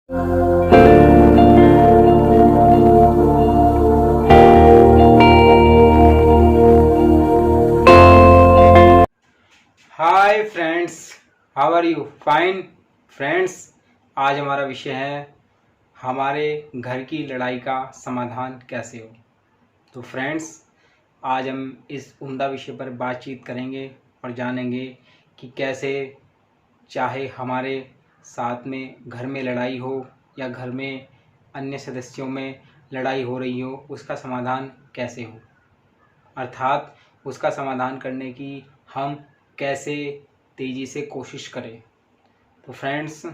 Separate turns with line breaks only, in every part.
Hi friends, how are you? Fine friends, आज हमारा विषय है हमारे घर की लड़ाई का समाधान कैसे हो। तो फ्रेंड्स, आज हम इस उम्दा विषय पर बातचीत करेंगे और जानेंगे कि कैसे, चाहे हमारे साथ में घर में लड़ाई हो या घर में अन्य सदस्यों में लड़ाई हो रही हो, उसका समाधान कैसे हो, अर्थात उसका समाधान करने की हम कैसे तेज़ी से कोशिश करें। तो फ्रेंड्स,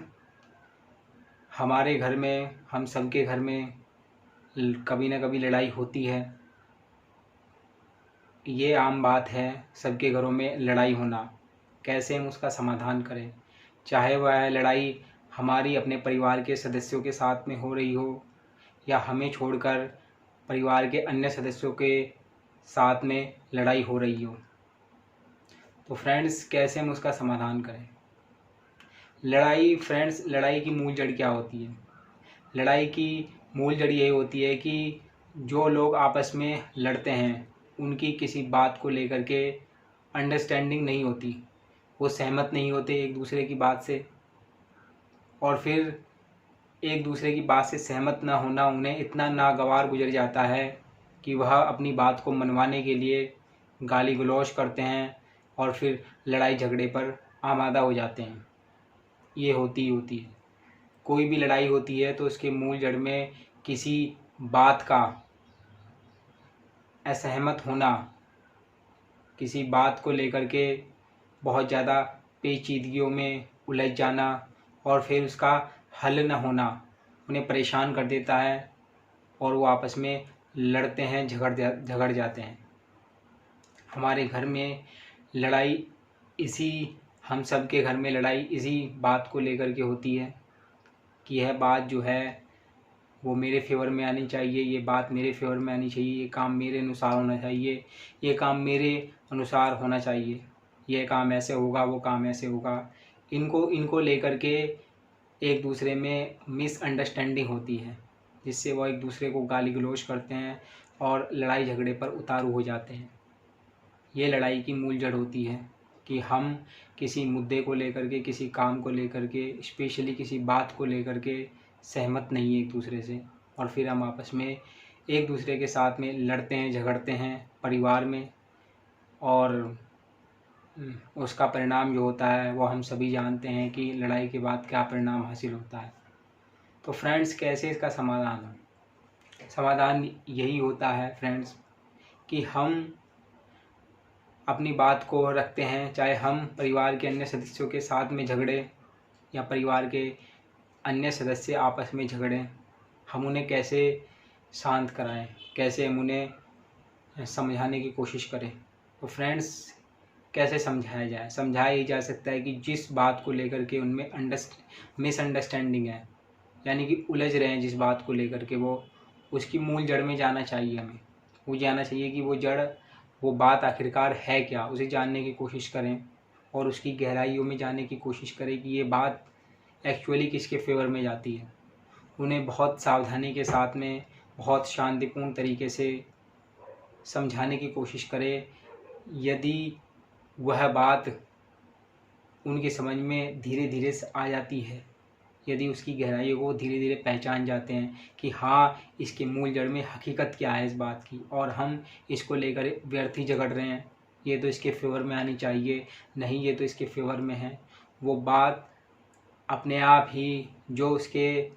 हमारे घर में, हम सबके घर में कभी ना कभी लड़ाई होती है। ये आम बात है, सबके घरों में लड़ाई होना। कैसे हम उसका समाधान करें, चाहे वह लड़ाई हमारी अपने परिवार के सदस्यों के साथ में हो रही हो या हमें छोड़कर परिवार के अन्य सदस्यों के साथ में लड़ाई हो रही हो। तो फ्रेंड्स, कैसे हम उसका समाधान करें। लड़ाई की मूल जड़ क्या होती है? लड़ाई की मूल जड़ यही होती है कि जो लोग आपस में लड़ते हैं उनकी किसी बात को लेकर के अंडरस्टैंडिंग नहीं होती, वो सहमत नहीं होते एक दूसरे की बात से, और फिर एक दूसरे की बात से सहमत ना होना उन्हें इतना नागवार गुजर जाता है कि वह अपनी बात को मनवाने के लिए गाली गलौज करते हैं और फिर लड़ाई झगड़े पर आमादा हो जाते हैं। ये होती ही होती है। कोई भी लड़ाई होती है तो उसके मूल जड़ में किसी बात का असहमत होना, किसी बात को लेकर के बहुत ज़्यादा पेचीदगियों में उलझ जाना और फिर उसका हल न होना उन्हें परेशान कर देता है और वो आपस में लड़ते हैं, झगड़ जाते हैं। हमारे घर में लड़ाई इसी हम सब के घर में लड़ाई इसी बात को लेकर के होती है कि यह बात जो है वो मेरे फेवर में आनी चाहिए, ये बात मेरे फेवर में आनी चाहिए, ये काम मेरे अनुसार होना चाहिए, ये काम मेरे अनुसार होना चाहिए, ये काम ऐसे होगा, वो काम ऐसे होगा। इनको इनको लेकर के एक दूसरे में मिसअंडरस्टैंडिंग होती है, जिससे वो एक दूसरे को गाली गलौज करते हैं और लड़ाई झगड़े पर उतारू हो जाते हैं। ये लड़ाई की मूल जड़ होती है कि हम किसी मुद्दे को लेकर के, किसी काम को लेकर के, स्पेशली किसी बात को लेकर के सहमत नहीं है एक दूसरे से, और फिर हम आपस में एक दूसरे के साथ में लड़ते हैं, झगड़ते हैं परिवार में, और उसका परिणाम जो होता है वो हम सभी जानते हैं कि लड़ाई के बाद क्या परिणाम हासिल होता है। तो फ्रेंड्स, कैसे इसका समाधान हो? समाधान यही होता है फ्रेंड्स कि हम अपनी बात को रखते हैं, चाहे हम परिवार के अन्य सदस्यों के साथ में झगड़े या परिवार के अन्य सदस्य आपस में झगड़ें, हम उन्हें कैसे शांत कराएं, कैसे हम उन्हें समझाने की कोशिश करें। तो फ्रेंड्स, कैसे समझाया जाए? समझाया ही जा सकता है कि जिस बात को लेकर के उनमें मिसअंडरस्टैंडिंग है, यानी कि उलझ रहे हैं जिस बात को लेकर के, वो उसकी मूल जड़ में जाना चाहिए। हमें वो जानना चाहिए कि वो जड़, वो बात आखिरकार है क्या, उसे जानने की कोशिश करें और उसकी गहराइयों में जानने की कोशिश करें कि ये बात एक्चुअली किसके फेवर में जाती है। उन्हें बहुत सावधानी के साथ में, बहुत शांतिपूर्ण तरीके से समझाने की कोशिश करें। यदि वह बात उनकी समझ में धीरे धीरे से आ जाती है, यदि उसकी गहराइयों को धीरे धीरे पहचान जाते हैं कि हाँ, इसके मूल जड़ में हकीकत क्या है इस बात की, और हम इसको लेकर व्यर्थ ही झगड़ रहे हैं, ये तो इसके फेवर में आनी चाहिए, नहीं ये तो इसके फेवर में है, वो बात अपने आप ही जो उसके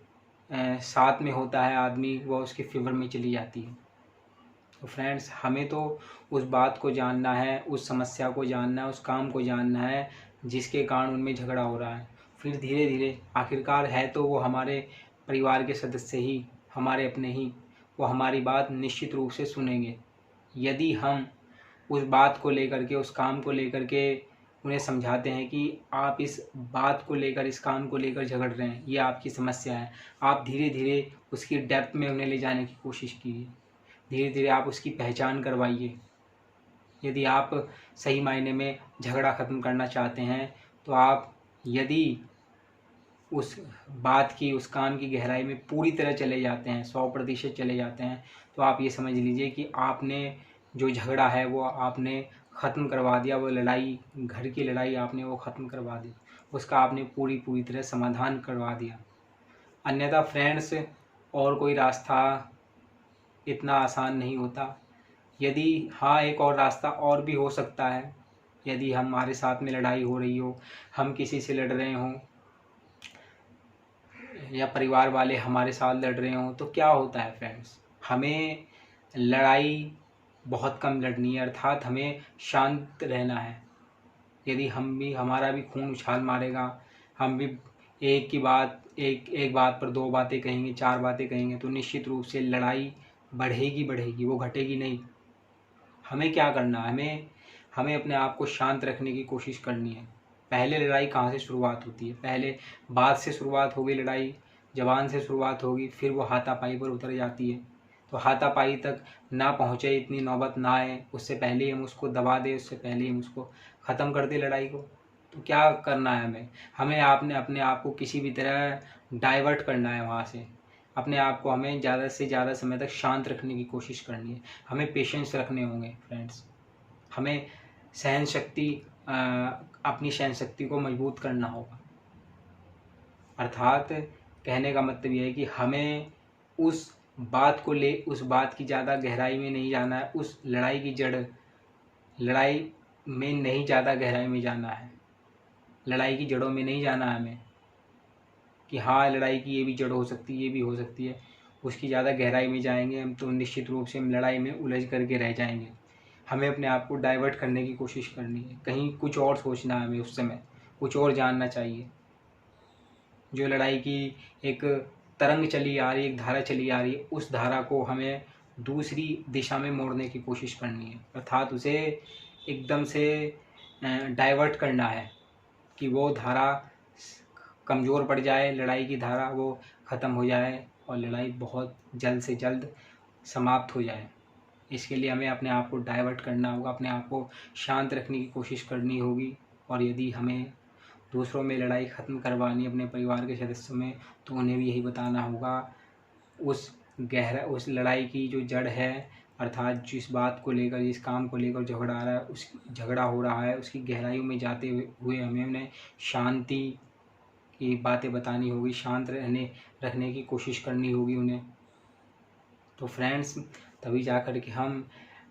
साथ में होता है आदमी, वो उसके फेवर में चली जाती है। तो फ्रेंड्स, हमें तो उस बात को जानना है, उस समस्या को जानना है, उस काम को जानना है जिसके कारण उनमें झगड़ा हो रहा है। फिर धीरे धीरे, आखिरकार है तो वो हमारे परिवार के सदस्य ही, हमारे अपने ही, वो हमारी बात निश्चित रूप से सुनेंगे। यदि हम उस बात को लेकर के, उस काम को लेकर के उन्हें समझाते हैं कि आप इस बात को लेकर, इस काम को लेकर झगड़ रहे हैं, ये आपकी समस्या है, आप धीरे धीरे उसकी डेप्थ में उन्हें ले जाने की कोशिश कीजिए, धीरे धीरे आप उसकी पहचान करवाइए। यदि आप सही मायने में झगड़ा ख़त्म करना चाहते हैं तो आप, यदि उस बात की, उस काम की गहराई में पूरी तरह चले जाते हैं, 100% चले जाते हैं, तो आप ये समझ लीजिए कि आपने जो झगड़ा है वो आपने ख़त्म करवा दिया, वो लड़ाई, घर की लड़ाई आपने वो ख़त्म करवा दी, उसका आपने पूरी तरह समाधान करवा दिया। अन्यथा फ्रेंड्स, और कोई रास्ता इतना आसान नहीं होता। यदि हाँ, एक और रास्ता और भी हो सकता है। यदि हमारे साथ में लड़ाई हो रही हो, हम किसी से लड़ रहे हों या परिवार वाले हमारे साथ लड़ रहे हों, तो क्या होता है फ्रेंड्स, हमें लड़ाई बहुत कम लड़नी है, अर्थात हमें शांत रहना है। यदि हमारा भी खून उछाल मारेगा, हम भी एक बात पर 2 बातें कहेंगे, 4 बातें कहेंगे, तो निश्चित रूप से लड़ाई बढ़ेगी, वो घटेगी नहीं। हमें क्या करना है, हमें अपने आप को शांत रखने की कोशिश करनी है। पहले लड़ाई कहाँ से शुरुआत होती है? पहले बात से शुरुआत होगी, लड़ाई ज़बान से शुरुआत होगी, फिर वो हाथापाई पर उतर जाती है। तो हाथापाई तक ना पहुँचे, इतनी नौबत ना आए, उससे पहले ही हम उसको दबा दें, उससे पहले ही हम उसको ख़त्म कर दें लड़ाई को। तो क्या करना है हमें आपने अपने आप को किसी भी तरह डाइवर्ट करना है वहाँ से। अपने आप को हमें ज़्यादा से ज़्यादा समय तक शांत रखने की कोशिश करनी है। हमें पेशेंस रखने होंगे फ्रेंड्स। हमें सहन शक्ति अपनी सहन शक्ति को मजबूत करना होगा। अर्थात कहने का मतलब ये है कि हमें उस उस बात की ज़्यादा गहराई में नहीं जाना है, उस लड़ाई में नहीं ज़्यादा गहराई में जाना है, लड़ाई की जड़ों में नहीं जाना है हमें कि हाँ, लड़ाई की ये भी जड़ हो सकती है, ये भी हो सकती है। उसकी ज़्यादा गहराई में जाएंगे हम तो निश्चित रूप से हम लड़ाई में उलझ करके रह जाएंगे। हमें अपने आप को डाइवर्ट करने की कोशिश करनी है, कहीं कुछ और सोचना है, हमें उस समय कुछ और जानना चाहिए। जो लड़ाई की एक तरंग चली आ रही है, एक धारा चली आ रही है, उस धारा को हमें दूसरी दिशा में मोड़ने की कोशिश करनी है, अर्थात उसे एकदम से डाइवर्ट करना है कि वो धारा कमज़ोर पड़ जाए, लड़ाई की धारा वो ख़त्म हो जाए और लड़ाई बहुत जल्द से जल्द समाप्त हो जाए। इसके लिए हमें अपने आप को डाइवर्ट करना होगा, अपने आप को शांत रखने की कोशिश करनी होगी। और यदि हमें दूसरों में लड़ाई ख़त्म करवानी है, अपने परिवार के सदस्यों में, तो उन्हें भी यही बताना होगा। उस लड़ाई की जो जड़ है, अर्थात जिस बात को लेकर, जिस काम को लेकर झगड़ा हो रहा है, उसकी गहराइयों में जाते हुए हमें उन्हें शांति की बातें बतानी होगी, शांत रखने की कोशिश करनी होगी उन्हें। तो फ्रेंड्स, तभी जा कर के हम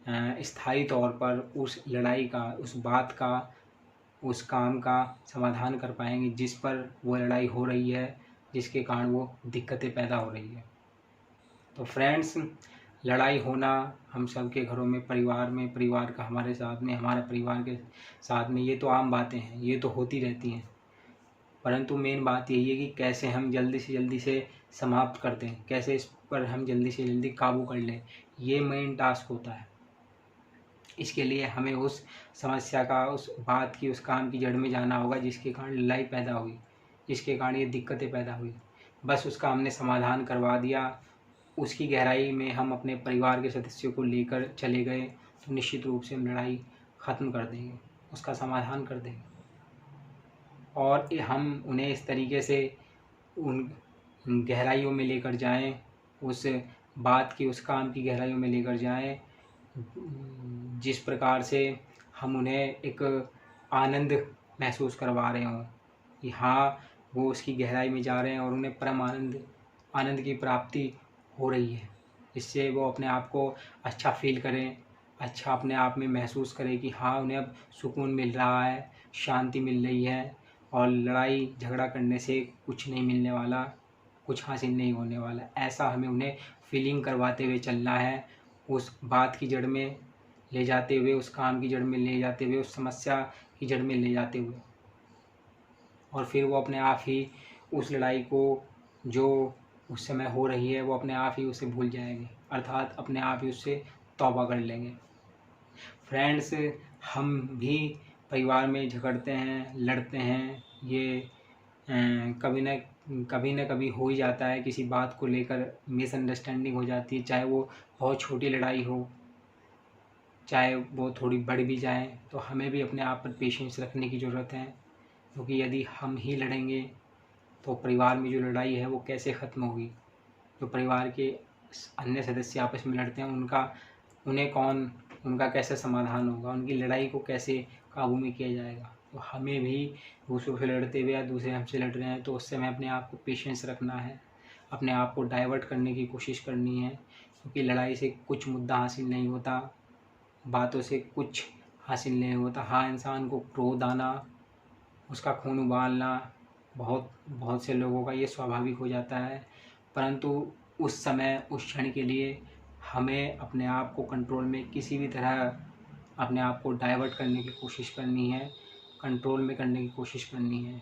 स्थायी तौर पर उस लड़ाई का, उस बात का, उस काम का समाधान कर पाएंगे जिस पर वो लड़ाई हो रही है, जिसके कारण वो दिक्कतें पैदा हो रही है। तो फ्रेंड्स, लड़ाई होना हम सब के घरों में, परिवार का हमारे साथ में, हमारा परिवार के साथ में, ये तो आम बातें हैं, ये तो होती रहती हैं। परंतु मेन बात यही है कि कैसे हम जल्दी से समाप्त कर दें, कैसे इस पर हम जल्दी से जल्दी काबू कर लें, ये मेन टास्क होता है। इसके लिए हमें उस समस्या का, उस बात की, उस काम की जड़ में जाना होगा जिसके कारण लड़ाई पैदा हुई, जिसके कारण ये दिक्कतें पैदा हुई। बस उसका हमने समाधान करवा दिया, उसकी गहराई में हम अपने परिवार के सदस्यों को लेकर चले गए, तो निश्चित रूप से हम लड़ाई ख़त्म कर देंगे, उसका समाधान कर देंगे। और हम उन्हें इस तरीके से उन गहराइयों में लेकर जाएं, उस बात की, उस काम की गहराइयों में लेकर जाएं, जिस प्रकार से हम उन्हें एक आनंद महसूस करवा रहे हों कि हाँ, वो उसकी गहराई में जा रहे हैं और उन्हें परम आनंद की प्राप्ति हो रही है। इससे वो अपने आप को अच्छा फील करें, अच्छा अपने आप में महसूस करें कि हाँ, उन्हें अब सुकून मिल रहा है, शांति मिल रही है और लड़ाई झगड़ा करने से कुछ नहीं मिलने वाला, कुछ हासिल नहीं होने वाला। ऐसा हमें उन्हें फीलिंग करवाते हुए चलना है, उस बात की जड़ में ले जाते हुए, उस काम की जड़ में ले जाते हुए, उस समस्या की जड़ में ले जाते हुए, और फिर वो अपने आप ही उस लड़ाई को जो उस समय हो रही है, वो अपने आप ही उसे भूल जाएंगे, अर्थात अपने आप ही उससे तौबा कर लेंगे। फ्रेंड्स, हम भी परिवार में झगड़ते हैं, लड़ते हैं, ये कभी न कभी हो ही जाता है। किसी बात को लेकर मिसअंडरस्टैंडिंग हो जाती है, चाहे वो बहुत छोटी लड़ाई हो, चाहे वो थोड़ी बढ़ भी जाए, तो हमें भी अपने आप पर पेशेंस रखने की ज़रूरत है, क्योंकि यदि हम ही लड़ेंगे तो परिवार में जो लड़ाई है वो कैसे ख़त्म होगी। जो परिवार के अन्य सदस्य आपस में लड़ते हैं उनका कैसे समाधान होगा, उनकी लड़ाई को कैसे काबू में किया जाएगा। तो हमें भी दूसरों से लड़ते हुए या दूसरे हमसे लड़ रहे हैं तो उस समय अपने आप को पेशेंस रखना है, अपने आप को डाइवर्ट करने की कोशिश करनी है, क्योंकि लड़ाई से कुछ मुद्दा हासिल नहीं होता, बातों से कुछ हासिल नहीं होता। हाँ, इंसान को क्रोध आना, उसका खून उबालना बहुत से लोगों का ये स्वाभाविक हो जाता है, परंतु उस समय उस क्षण के लिए हमें अपने आप को कंट्रोल में किसी भी तरह अपने आप को डाइवर्ट करने की कोशिश करनी है, कंट्रोल में करने की कोशिश करनी है।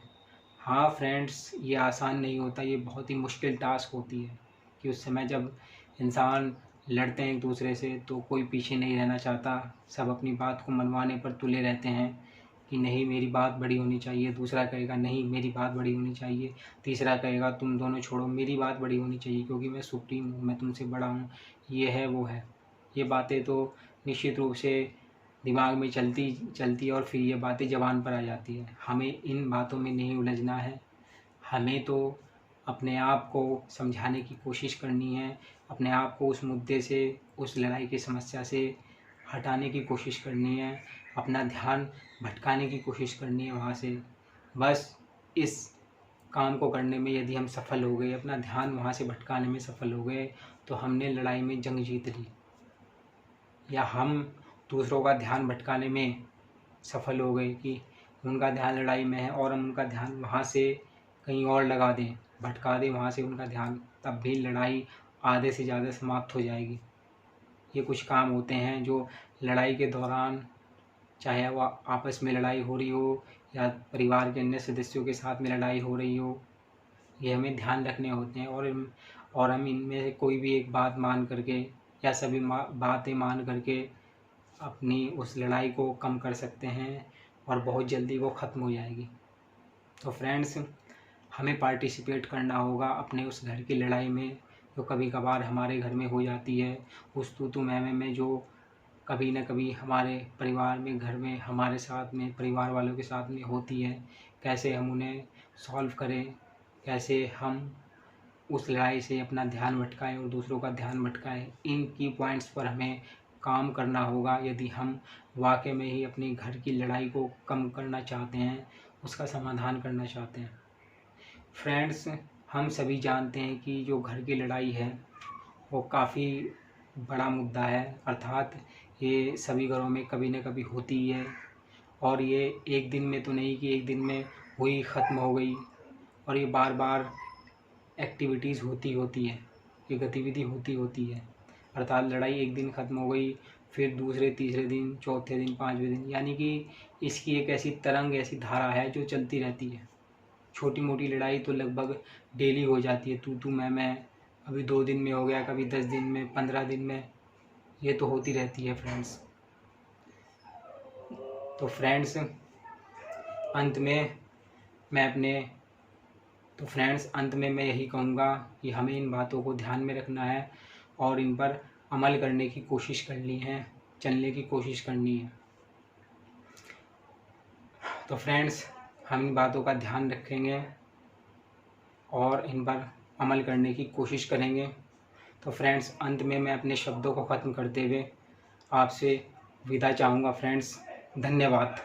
हाँ फ्रेंड्स, ये आसान नहीं होता, ये बहुत ही मुश्किल टास्क होती है कि उस समय जब इंसान लड़ते हैं एक दूसरे से तो कोई पीछे नहीं रहना चाहता, सब अपनी बात को मनवाने पर तुले रहते हैं कि नहीं मेरी बात बड़ी होनी चाहिए, दूसरा कहेगा नहीं मेरी बात बड़ी होनी चाहिए, तीसरा कहेगा तुम दोनों छोड़ो मेरी बात बड़ी होनी चाहिए क्योंकि मैं सुप्रीम हूँ, मैं तुमसे बड़ा हूँ, ये है वो है। ये बातें तो निश्चित रूप से दिमाग में चलती और फिर ये बातें ज़बान पर आ जाती है। हमें इन बातों में नहीं उलझना है, हमें तो अपने आप को समझाने की कोशिश करनी है, अपने आप को उस मुद्दे से, उस लड़ाई की समस्या से हटाने की कोशिश करनी है, अपना ध्यान भटकाने की कोशिश करनी है वहाँ से। बस इस काम को करने में यदि हम सफल हो गए, अपना ध्यान वहाँ से भटकाने में सफल हो गए तो हमने लड़ाई में जंग जीत ली। या हम दूसरों का ध्यान भटकाने में सफल हो गए कि उनका ध्यान लड़ाई में है और हम उनका ध्यान वहाँ से कहीं और लगा दें, भटका दें वहाँ से उनका ध्यान, तब भी लड़ाई आधे से ज़्यादा समाप्त हो जाएगी। ये कुछ काम होते हैं जो लड़ाई के दौरान, चाहे वो आपस में लड़ाई हो रही हो या परिवार के अन्य सदस्यों के साथ में लड़ाई हो रही हो, ये हमें ध्यान रखने होते हैं और हम इनमें से कोई भी एक बात मान करके या सभी बातें मान करके अपनी उस लड़ाई को कम कर सकते हैं और बहुत जल्दी वो ख़त्म हो जाएगी। तो फ्रेंड्स, हमें पार्टिसिपेट करना होगा अपने उस घर की लड़ाई में जो कभी कभार हमारे घर में हो जाती है, उस तू मैं में जो कभी न कभी हमारे परिवार में, घर में, हमारे साथ में, परिवार वालों के साथ में होती है। कैसे हम उन्हें सॉल्व करें, कैसे हम उस लड़ाई से अपना ध्यान भटकाएं और दूसरों का ध्यान भटकाएं, इन की पॉइंट्स पर हमें काम करना होगा यदि हम वाकई में ही अपने घर की लड़ाई को कम करना चाहते हैं, उसका समाधान करना चाहते हैं। फ्रेंड्स, हम सभी जानते हैं कि जो घर की लड़ाई है वो काफ़ी बड़ा मुद्दा है, अर्थात ये सभी घरों में कभी न कभी होती ही है और ये एक दिन में तो नहीं कि एक दिन में हुई ख़त्म हो गई, और ये बार बार एक्टिविटीज़ होती है, ये गतिविधि होती है। अर्थात लड़ाई एक दिन ख़त्म हो गई, फिर दूसरे तीसरे दिन, चौथे दिन, पाँचवें दिन, यानी कि इसकी एक ऐसी तरंग, ऐसी धारा है जो चलती रहती है। छोटी मोटी लड़ाई तो लगभग डेली हो जाती है, तू मैं, कभी 2 दिन में हो गया, कभी 10 दिन में, 15 दिन में, ये तो होती रहती है फ्रेंड्स। तो फ्रेंड्स, अंत में मैं यही कहूँगा कि हमें इन बातों को ध्यान में रखना है और इन पर अमल करने की कोशिश करनी है, चलने की कोशिश करनी है। तो फ्रेंड्स, हम इन बातों का ध्यान रखेंगे और इन पर अमल करने की कोशिश करेंगे। तो फ्रेंड्स, अंत में मैं अपने शब्दों को ख़त्म करते हुए आपसे विदा चाहूँगा फ्रेंड्स। धन्यवाद।